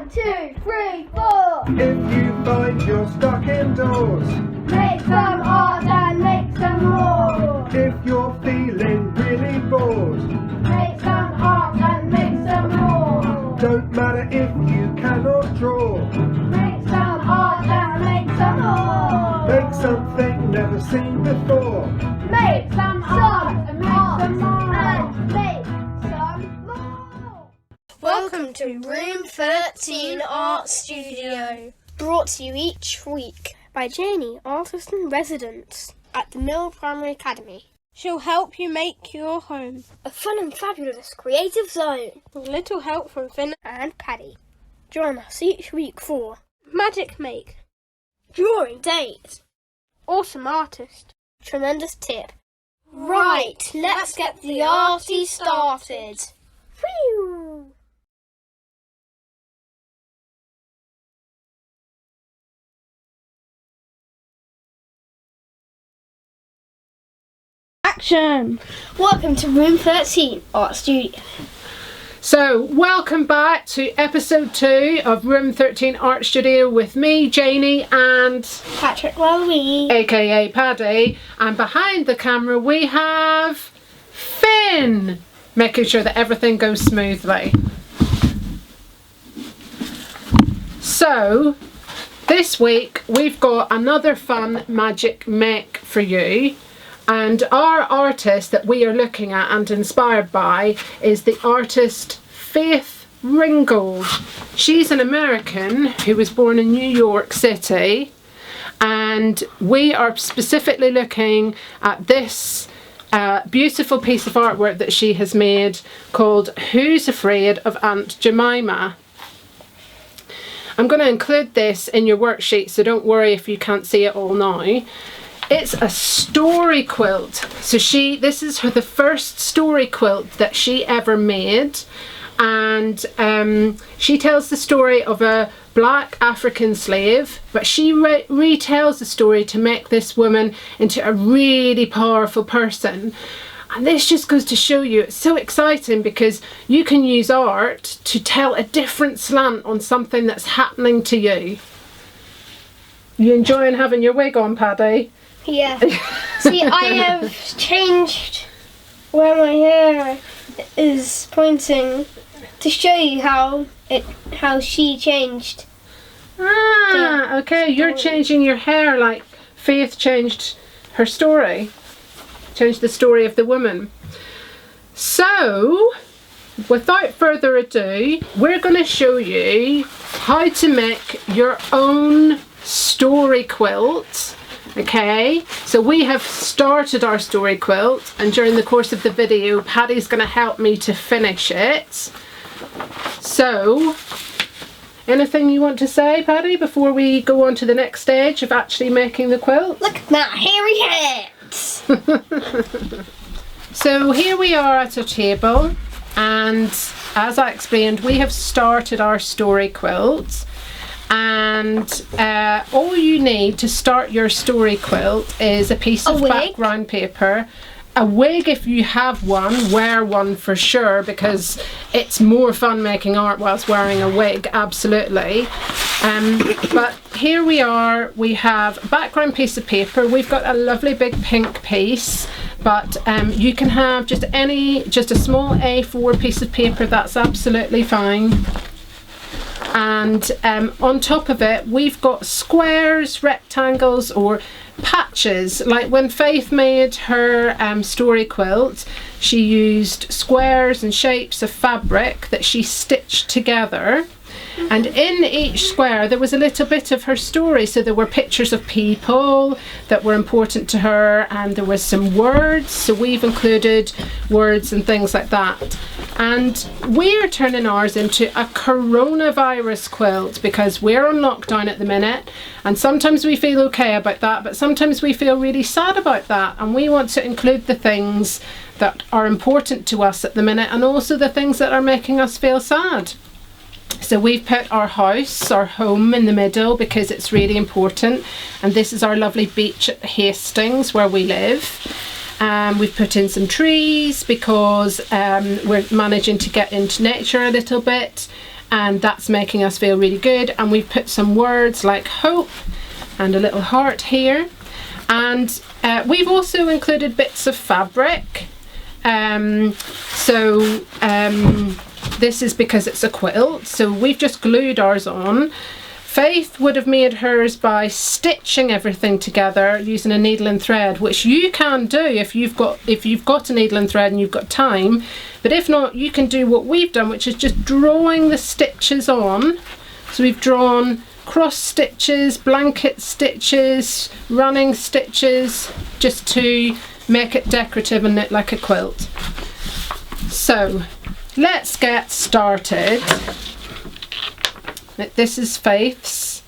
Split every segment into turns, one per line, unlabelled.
1, 2, 3, 4.
If you find you're stuck indoors,
Make some art and make some more.
if you're feeling really bored,
Make some art and make some more.
don't matter if you cannot draw,
Make some art and make some more.
make something never seen before.
Make some art and make some more. And make some more.
Welcome to Room 13 Art Studio, brought to you each week by Janie, artist in residence at the Mill Primary Academy. She'll help you make your home a fun and fabulous creative zone with little help from Finn and Paddy. Join us each week for Magic Make, Drawing Date, Awesome Artist, Tremendous Tip. Right, let's get the arty started. Phew!
Action!
Welcome to Room 13 Art Studio.
So, welcome back to episode 2 of Room 13 Art Studio with me, Janie, and
Patrick Louie.
aka Paddy. And behind the camera we have Finn, making sure that everything goes smoothly. So, this week we've got another fun magic make for you. And our artist that we are looking at and inspired by is the artist Faith Ringgold. She's an American who was born in New York City, and we are specifically looking at this beautiful piece of artwork that she has made called Who's Afraid of Aunt Jemima? I'm going to include this in your worksheet, so don't worry if you can't see it all now. It's a story quilt. So this is the first story quilt that she ever made, and she tells the story of a black African slave, but she retells the story to make this woman into a really powerful person. And this just goes to show you it's so exciting because you can use art to tell a different slant on something that's happening to you. You enjoying having your wig on, Paddy?
Yeah. See, I have changed where my hair is pointing to show you how she changed.
Ah, okay. You're changing your hair like Faith changed her story. Changed the story of the woman. So, without further ado, we're going to show you how to make your own story quilt. Okay, so we have started our story quilt, and during the course of the video Paddy's going to help me to finish it. So, anything you want to say, Paddy, before we go on to the next stage of actually making the quilt?
Look at my hairy hands!
So here we are at a table, and as I explained, we have started our story quilt. And all you need to start your story quilt is a piece of background paper, a wig if you have one. Wear one for sure, because it's more fun making art whilst wearing a wig, absolutely. But here we are, we have a background piece of paper. We've got a lovely big pink piece, but you can have just a small A4 piece of paper, that's absolutely fine. And on top of it we've got squares, rectangles or patches. Like when Faith made her story quilt, she used squares and shapes of fabric that she stitched together. And in each square there was a little bit of her story. So there were pictures of people that were important to her, and there was some words, so we've included words and things like that. And we're turning ours into a coronavirus quilt because we're on lockdown at the minute, and sometimes we feel okay about that, but sometimes we feel really sad about that, and we want to include the things that are important to us at the minute and also the things that are making us feel sad. So we've put our house, our home, in the middle because it's really important, and this is our lovely beach at Hastings where we live. We've put in some trees because we're managing to get into nature a little bit. and that's making us feel really good. And we've put some words like hope and a little heart here, and we've also included bits of fabric. This is because it's a quilt, so we've just glued ours on. Faith would have made hers by stitching everything together using a needle and thread, which you can do if you've got a needle and thread and you've got time. But if not, you can do what we've done, which is just drawing the stitches on. So we've drawn cross stitches, blanket stitches, running stitches, just to make it decorative and knit like a quilt. So let's get started. This is Faith's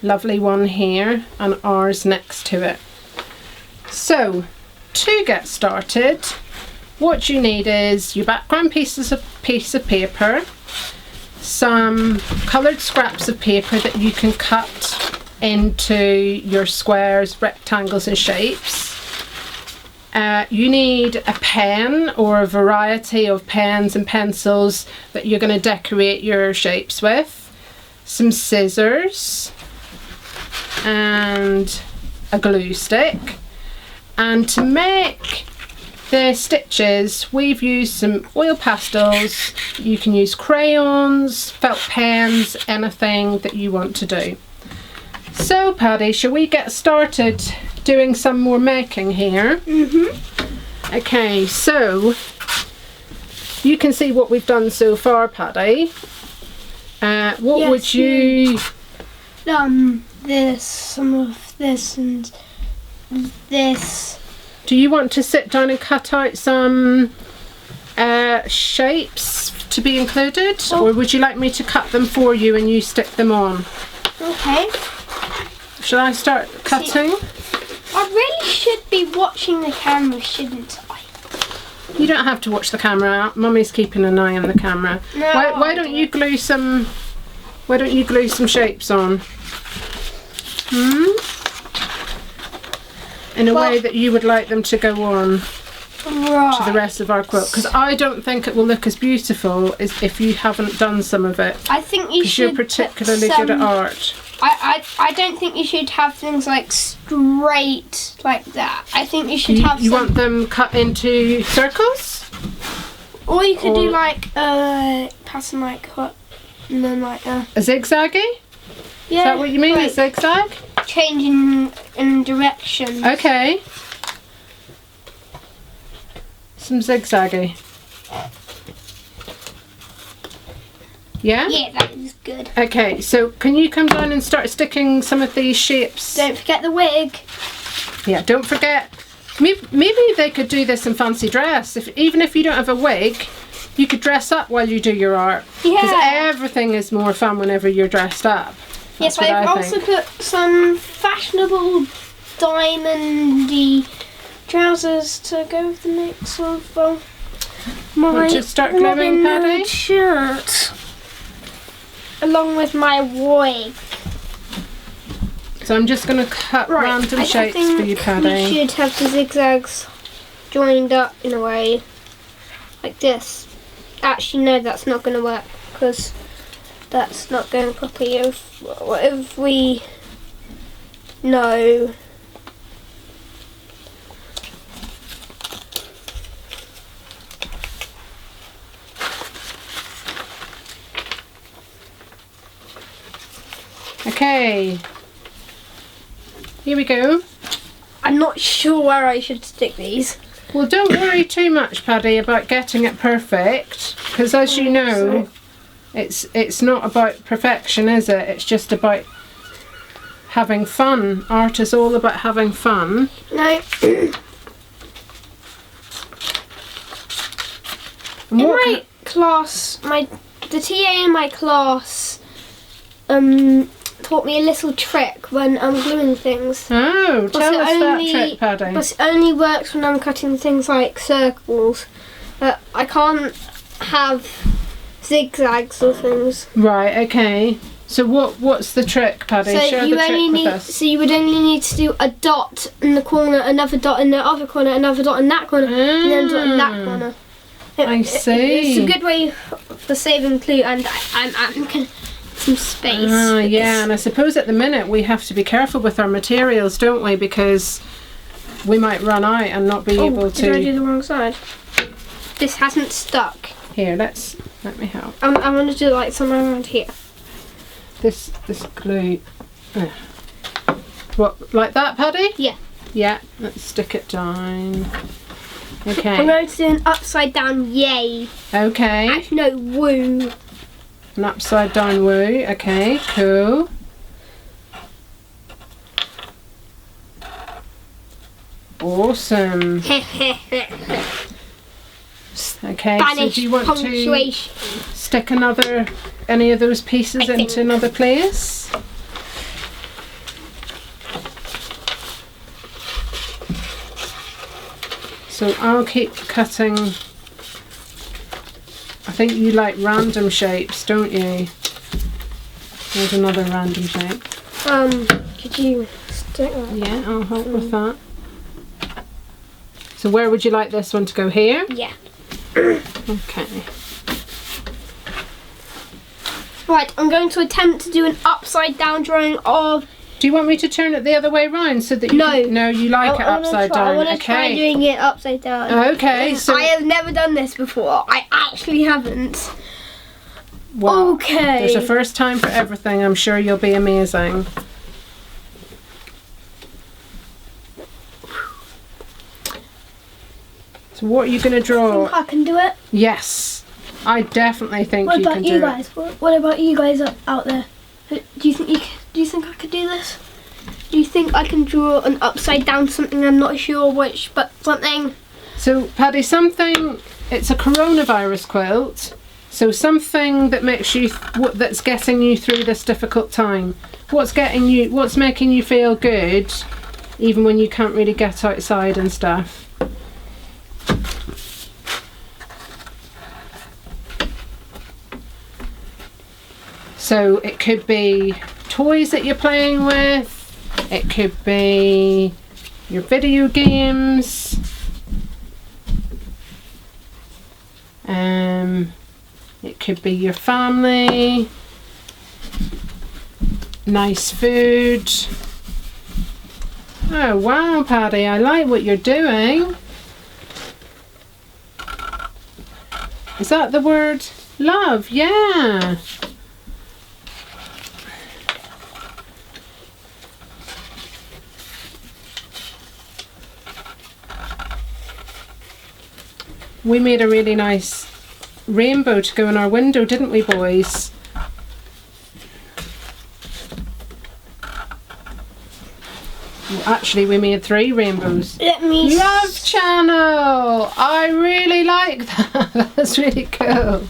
lovely one here, and ours next to it. So to get started, what you need is your background piece of paper, some coloured scraps of paper that you can cut into your squares, rectangles and shapes. You need a pen or a variety of pens and pencils that you're going to decorate your shapes with. Some scissors and a glue stick, and to make the stitches we've used some oil pastels. You can use crayons, felt pens, anything that you want to do. So Paddy, shall we get started doing some more making here? Okay, so you can see what we've done so far, Paddy. What
Yes,
would you...
This, some of this and this.
Do you want to sit down and cut out some shapes to be included? Or would you like me to cut them for you and you stick them on?
Okay.
Shall I start cutting?
I really should be watching the camera, shouldn't I?
You don't have to watch the camera. Mummy's keeping an eye on the camera.
No,
Why don't you glue some? Why don't you glue some shapes on? In a way that you would like them to go on
Right.
to the rest of our quilt, because I don't think it will look as beautiful as if you haven't done some of it.
I think you
Because
should.
you're particularly good at art.
I don't think you should have things like straight like that. I think you should have
You
some,
want them cut into circles?
or you could
or-
do like pattern like what, and then like
A zigzaggy?
yeah.
Is that what you mean? A
like
zigzag?
changing in direction.
Okay. Some zigzaggy. Yeah?
Yeah, that is good.
Okay, so can you come down and start sticking some of these shapes?
Don't forget the wig.
Yeah, don't forget. Maybe they could do this in fancy dress. Even if you don't have a wig, you could dress up while you do your art. Because
Yeah.
everything is more fun whenever you're dressed up.
Yes,
That's what
I've
I
also
think.
put some fashionable diamondy trousers to go with the mix of my
Want to start gluing,
Robin
Paddy?
Hood shirt, along with my wig.
So I'm just going to cut random shapes for you,
We
Paddy.
should have the zigzags joined up in a way like this. Actually, no, that's not going to work because that's not going properly. If we know.
Okay. Here we go.
I'm not sure where I should stick these.
Well, don't worry too much, Paddy, about getting it perfect, because as you know, it's not about perfection, is it? It's just about having fun. Art is all about having fun.
No.
And
In
what
my class, the TA in my class taught me a little trick when I'm gluing things.
Oh, tell
it
us
only-
that trick, Paddy.
But it only works when I'm cutting things like circles. I can't have zigzags or things.
Right, okay. So what's the trick, Paddy?
So
Share
you
the trick
only
with
need.
us.
So you would only need to do a dot in the corner, another dot in the other corner, another dot in that corner, and then a dot in that corner.
I see.
It's a good way for saving Clue, and I'm gonna some space.
Yeah, and I suppose at the minute we have to be careful with our materials, don't we? Because we might run out and not be able to.
Did I do the wrong side? This hasn't stuck.
Here, let me help.
I want to do like somewhere around here.
This glue. What, like that, Paddy?
Yeah.
Yeah. Let's stick it down.
I'm
Okay.
going to do an upside down yay.
Okay.
Actually, no, woo.
An upside down woo. Okay. Cool. Awesome. Okay. So
Spanish
do you want to
punctuation.
stick any of those pieces
I
into
think.
another place? So I'll keep cutting. I think you like random shapes, don't you? There's another random shape.
Could you stick that?
Yeah, I'll help with that. So where would you like this one to go? Here?
Yeah.
Okay.
Right, I'm going to attempt to do an upside down drawing of.
Do you want me to turn it the other way round so that you
No.
No, you like it upside down.
I want to try
Okay.
doing it upside down.
Okay, so
I have never done this before. I actually haven't.
well,
Okay.
there's a first time for everything. I'm sure you'll be amazing. So what are you going to
I
draw?
think I can do it.
Yes, I definitely think
What
you
about
can
you
do
guys? What about you guys out there? Do you think I could do this? Do you think I can draw an upside down something? I'm not sure which, but something.
it. So Paddy, it's a coronavirus quilt. So something that makes you, that's getting you through this difficult time. What's making you feel good, even when you can't really get outside and stuff. So it could be toys that you're playing with, it could be your video games, it could be your family, nice food. Oh wow, Paddy, I like what you're doing. Is that the word love? Yeah. We made a really nice rainbow to go in our window, didn't we, boys? Well, actually, we made 3 rainbows.
Let me.
Love channel! I really like that. That's really cool.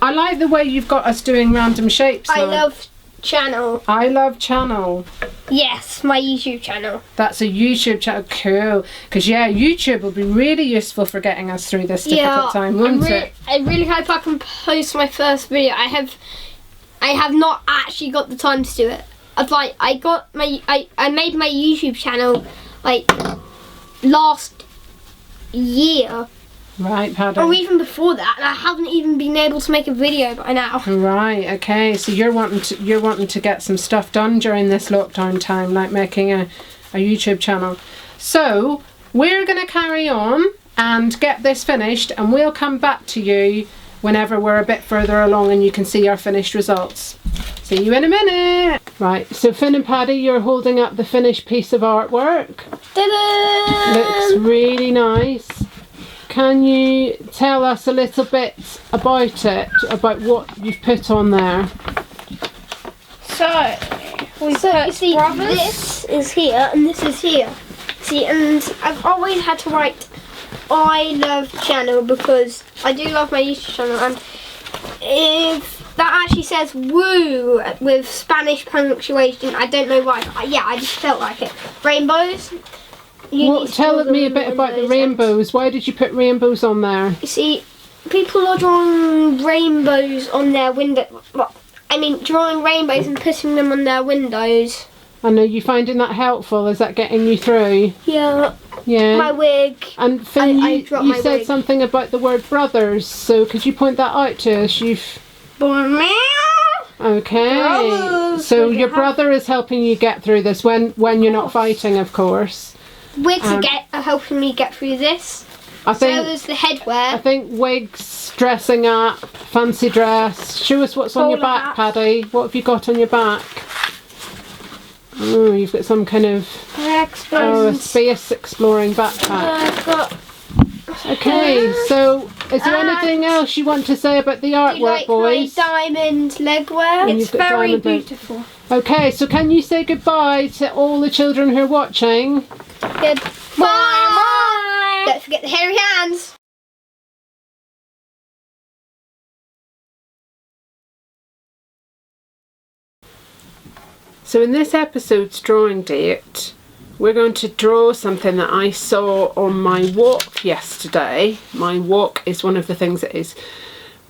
I like the way you've got us doing random shapes
I
now.
love channel.
I love channel.
Yes, my YouTube channel.
That's a YouTube channel. Cool. Because, yeah, YouTube will be really useful for getting us through this difficult time, won't it?
I really hope I can post my first video. I have not actually got the time to do it. I made my YouTube channel like last year,
Right, Paddy.
or even before that, and I haven't even been able to make a video by now.
Right, okay. So you're wanting to get some stuff done during this lockdown time, like making a YouTube channel. So we're gonna carry on and get this finished, and we'll come back to you whenever we're a bit further along and you can see our finished results. See you in a minute. Right, so Finn and Paddy, you're holding up the finished piece of artwork.
Ta-da!
Looks really nice. Can you tell us a little bit about it, about what you've put on there?
So you see, this is here and this is here. See, and I've always had to write I love channel because I do love my YouTube channel, and if that actually says woo with Spanish punctuation, I don't know why. Yeah, I just felt like it. Rainbows.
Well, tell me a bit about the rainbows. Why did you put rainbows on there?
You see, people are drawing rainbows on their window. Well, I mean, drawing rainbows and putting them on their windows.
And are you finding that helpful? Is that getting you through?
Yeah,
Yeah.
My wig.
And Finn,
I
you
dropped my
said
wig.
something about the word brothers, so could you point that out to us? Okay.
Brothers.
So
We
your
have-
brother is helping you get through this when you're not fighting, of course.
Wigs are helping me get through this.
I
So
think
is the
I
headwear.
think wigs, dressing up, fancy dress. Show us what's on your
Bowler
back,
hats.
Paddy. What have you got on your back? Oh, you've got some kind of a space exploring backpack.
I've got.
Okay, so is there anything else you want to say about the
Do you
artwork,
like
boys?
my diamond legwear?
And
It's
you've got
very
diamond leg.
beautiful.
Okay, so can you say goodbye to all the children who are watching?
Good. Bye. Don't forget the hairy hands.
So in this episode's drawing date, we're going to draw something that I saw on my walk yesterday. My walk is one of the things that is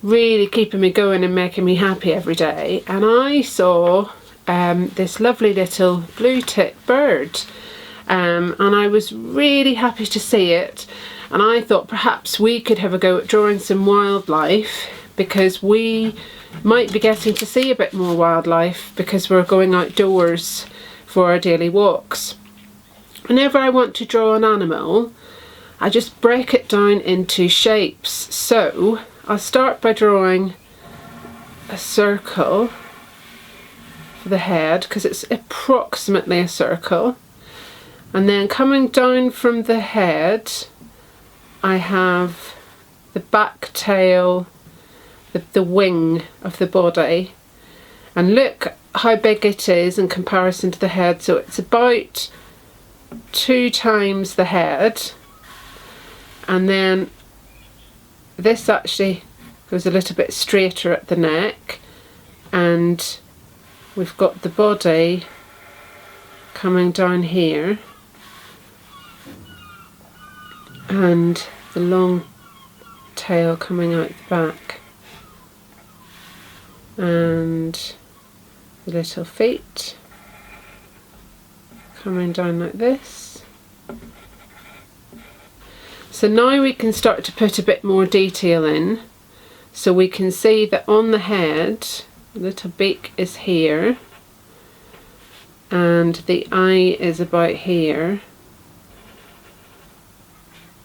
really keeping me going and making me happy every day. And I saw this lovely little blue-tipped bird. And I was really happy to see it. And I thought perhaps we could have a go at drawing some wildlife, because we might be getting to see a bit more wildlife because we're going outdoors for our daily walks. Whenever I want to draw an animal, I just break it down into shapes. So I'll start by drawing a circle for the head, because it's approximately a circle. And then coming down from the head, I have the back tail, the wing of the body. And look how big it is in comparison to the head. So it's about 2 times the head. And then this actually goes a little bit straighter at the neck. And we've got the body coming down here. And the long tail coming out the back, and the little feet coming down like this. So now we can start to put a bit more detail in. So we can see that on the head, the little beak is here, and the eye is about here.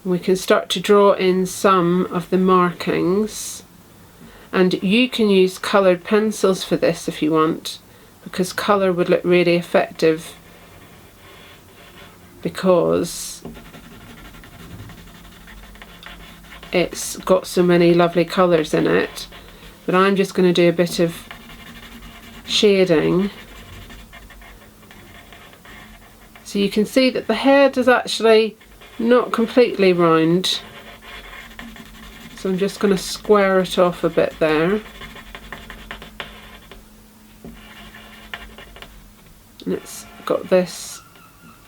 We can start to draw in some of the markings, and you can use coloured pencils for this if you want, because colour would look really effective because it's got so many lovely colours in it. But I'm just going to do a bit of shading. So you can see that the head is actually not completely round, so I'm just going to square it off a bit there, and it's got this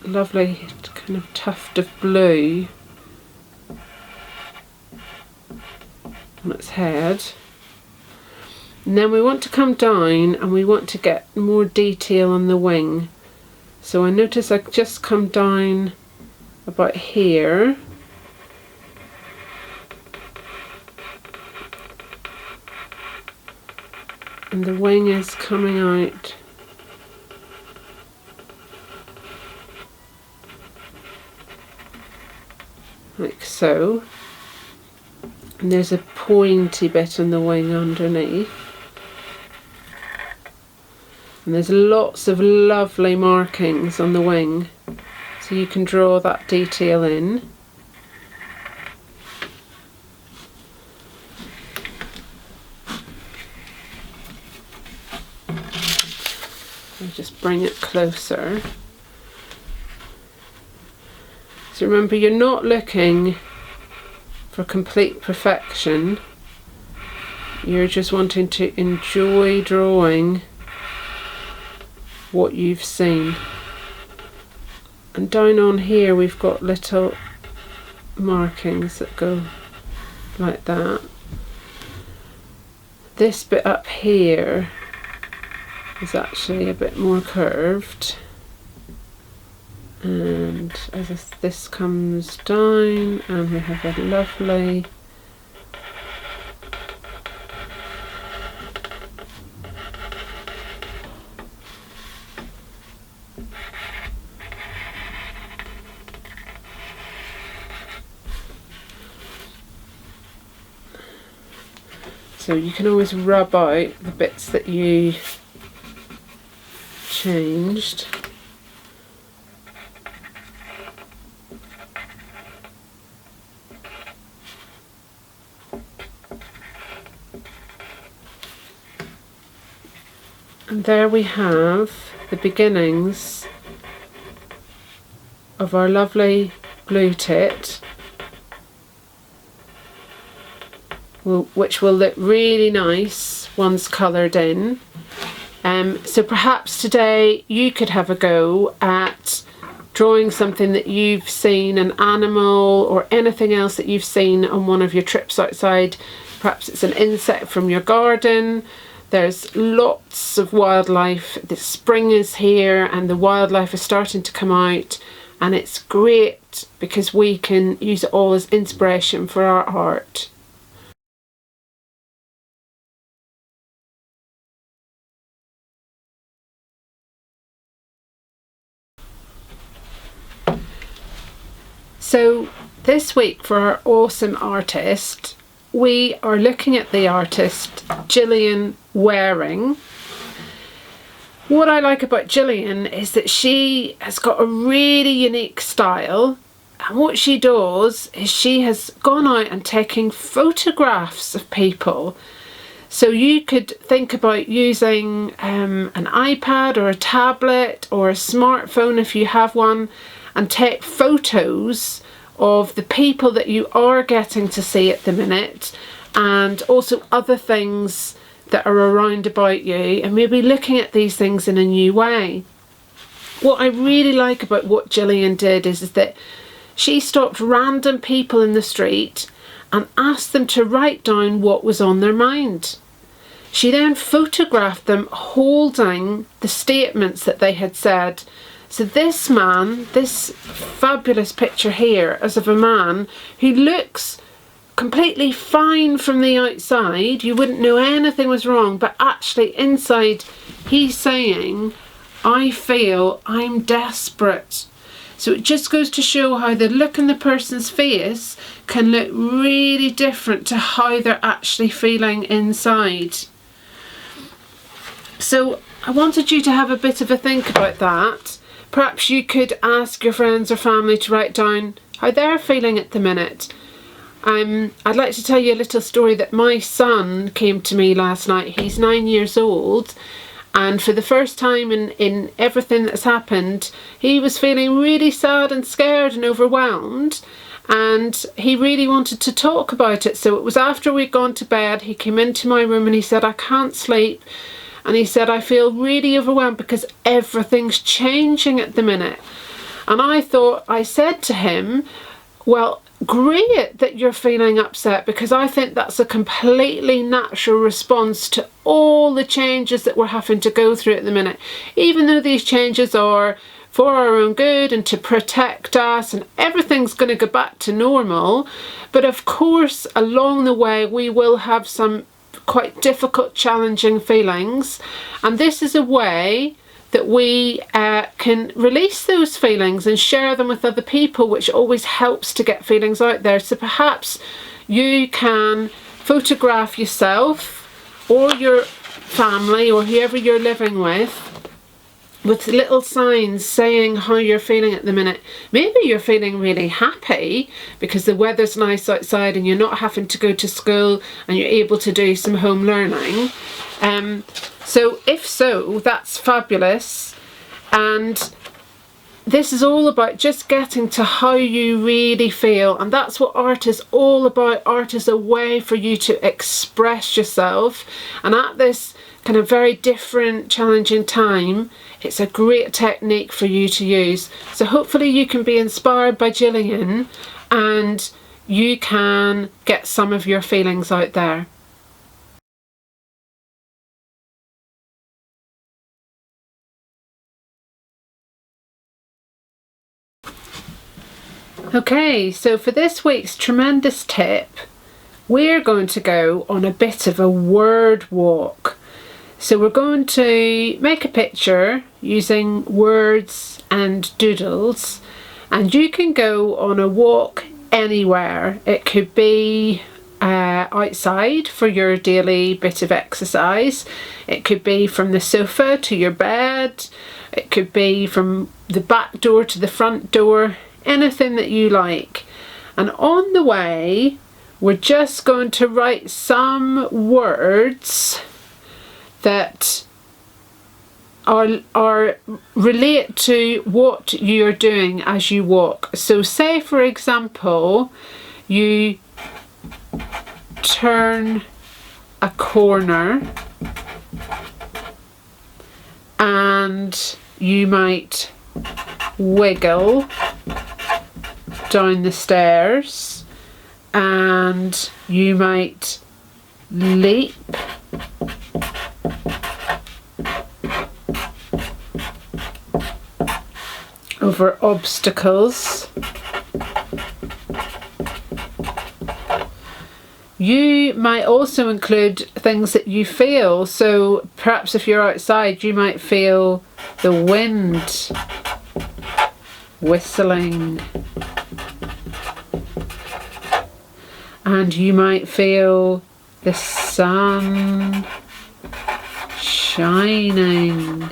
lovely kind of tuft of blue on its head. And then we want to come down and we want to get more detail on the wing. So I notice I just come down about here, and the wing is coming out like so, and there's a pointy bit on the wing underneath, and there's lots of lovely markings on the wing. So you can draw that detail in. I'll just bring it closer. So remember, you're not looking for complete perfection. You're just wanting to enjoy drawing what you've seen. And down on here we've got little markings that go like that. This bit up here is actually a bit more curved, And as this comes down, and we have a lovely so you can always rub out the bits that you changed. And there we have the beginnings of our lovely glue tit, which will look really nice once coloured in. So perhaps today you could have a go at drawing something that you've seen, an animal or anything else that you've seen on one of your trips outside. Perhaps it's an insect from your garden. There's lots of wildlife. The spring is here and the wildlife is starting to come out, and it's great because we can use it all as inspiration for our art. So this week for our awesome artist, we are looking at the artist Gillian Waring. What I like about Gillian is that she has got a really unique style, and what she does is she has gone out and taken photographs of people. So you could think about using an iPad or a tablet or a smartphone if you have one, and take photos of the people that you are getting to see at the minute, and also other things that are around about you, and maybe looking at these things in a new way. What I really like about what Gillian did is that she stopped random people in the street and asked them to write down what was on their mind. She then photographed them holding the statements that they had said. So this man, this fabulous picture here is of a man who looks completely fine from the outside. You wouldn't know anything was wrong, but actually inside he's saying, I feel I'm desperate. So it just goes to show how the look in the person's face can look really different to how they're actually feeling inside. So I wanted you to have a bit of a think about that. Perhaps you could ask your friends or family to write down how they're feeling at the minute. I'd like to tell you a little story that my son came to me last night. He's 9 years old, and for the first time in everything that's happened, he was feeling really sad and scared and overwhelmed, and he really wanted to talk about it. So it was after we'd gone to bed, he came into my room and he said, I can't sleep. And he said, I feel really overwhelmed because everything's changing at the minute. And I said to him, well, great that you're feeling upset, because I think that's a completely natural response to all the changes that we're having to go through at the minute. Even though these changes are for our own good and to protect us, and everything's going to go back to normal. But of course, along the way, we will have some quite difficult, challenging feelings, and this is a way that we can release those feelings and share them with other people, which always helps to get feelings out there. So perhaps you can photograph yourself or your family or whoever you're living with little signs saying how you're feeling at the minute. Maybe you're feeling really happy because the weather's nice outside and you're not having to go to school and you're able to do some home learning. So if so, that's fabulous. And this is all about just getting to how you really feel, and that's what art is all about. Art is a way for you to express yourself, and at this kind of very different, challenging time, it's a great technique for you to use. So hopefully you can be inspired by Gillian and you can get some of your feelings out there. Okay, so for this week's tremendous tip, we're going to go on a bit of a word walk. So we're going to make a picture using words and doodles, and you can go on a walk anywhere. It could be outside for your daily bit of exercise. It could be from the sofa to your bed. It could be from the back door to the front door. Anything that you like. And on the way, we're just going to write some words that are relate to what you're doing as you walk. So say for example you turn a corner and you might wiggle down the stairs and you might leap over obstacles. You might also include things that you feel. So perhaps if you're outside, you might feel the wind whistling, and you might feel the sun shining.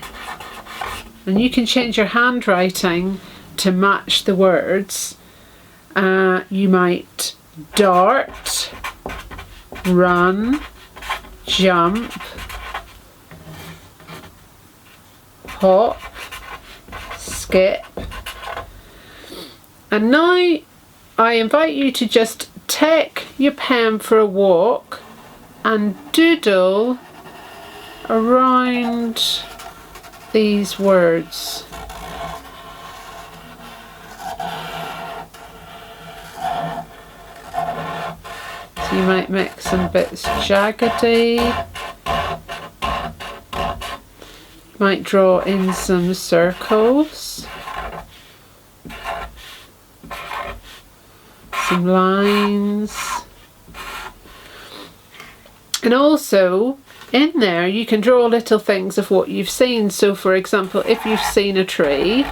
And you can change your handwriting to match the words. You might dart, run, jump, hop, skip. And now I invite you to just take your pen for a walk and doodle around these words. So you might make some bits jaggedy. You might draw in some circles, some lines, and also in there you can draw little things of what you've seen. So for example, if you've seen a tree,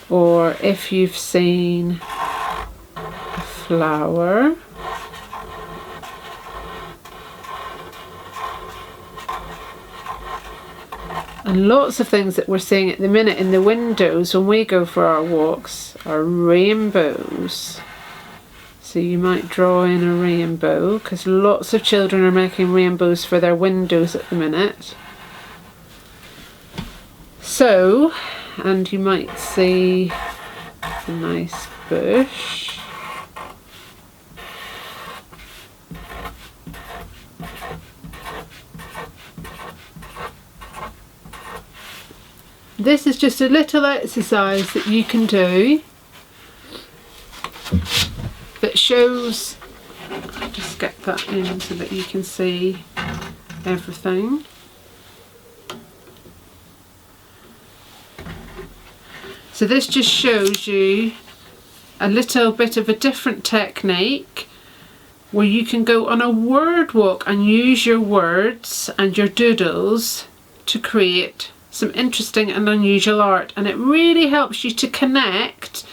or if you've seen a flower, and lots of things that we're seeing at the minute in the windows when we go for our walks are rainbows. So you might draw in a rainbow, because lots of children are making rainbows for their windows at the minute. So, and you might see a nice bush. This is just a little exercise that you can do that shows, I'll just get that in so that you can see everything. So this just shows you a little bit of a different technique where you can go on a word walk and use your words and your doodles to create some interesting and unusual art, and it really helps you to connect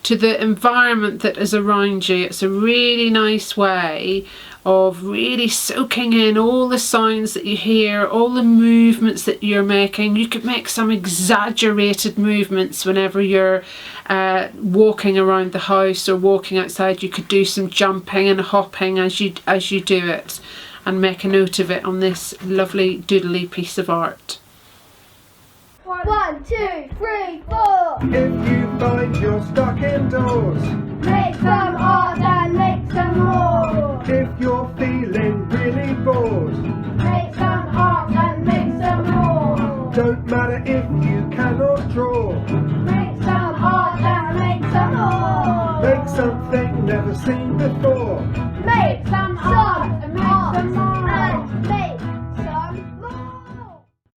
to the environment that is around you. It's a really nice way of really soaking in all the sounds that you hear, all the movements that you're making. You could make some exaggerated movements whenever you're walking around the house or walking outside. You could do some jumping and hopping as you do it, and make a note of it on this lovely doodly piece of art.
1, 2, 3, 4.
If you find you're stuck indoors,
Make some art and make some more.
if you're feeling really bored,
Make some art and make some more.
don't matter if you cannot draw.
Make some art and make some more.
Make something never seen before.
Make some art and make some more. And make